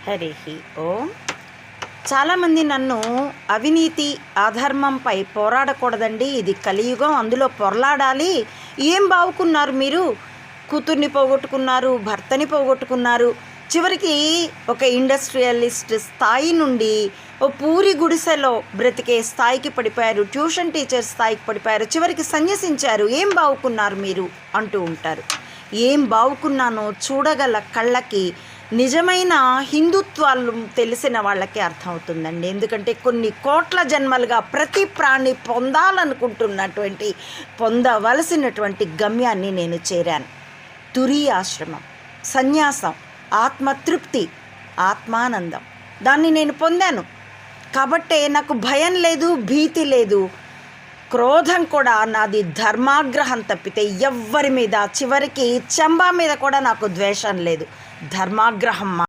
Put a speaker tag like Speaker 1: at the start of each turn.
Speaker 1: హరి ఓం. చాలామంది నన్ను అవినీతి అధర్మంపై పోరాడకూడదండి, ఇది కలియుగం, అందులో పొరలాడాలి, ఏం బావుకున్నారు మీరు, కూతుర్ని పోగొట్టుకున్నారు, భర్తని పోగొట్టుకున్నారు, చివరికి ఒక ఇండస్ట్రియలిస్ట్ స్థాయి నుండి ఓ పూరి గుడిసెలో బ్రతికే స్థాయికి పడిపోయారు, ట్యూషన్ టీచర్ స్థాయికి పడిపోయారు, చివరికి సన్యసించారు, ఏం బావుకున్నారు మీరు అంటూ ఉంటారు. ఏం బావుకున్నానో చూడగల కళ్ళకి నిజమైన హిందుత్వాలు తెలిసిన వాళ్ళకి అర్థమవుతుందండి. ఎందుకంటే కొన్ని కోట్ల జన్మలుగా ప్రతి ప్రాణి పొందాలనుకుంటున్నటువంటి పొందవలసినటువంటి గమ్యాన్ని నేను చేరాను. తురీయాశ్రమం, సన్యాసం, ఆత్మతృప్తి, ఆత్మానందం, దాన్ని నేను పొందాను. కాబట్టే నాకు భయం లేదు, భీతి లేదు, క్రోధం కూడా నాది ధర్మాగ్రహం తప్పితే ఎవ్వరి మీద, చివరికి చెంబా మీద కూడా నాకు ద్వేషం లేదు. ధర్మాగ్రహం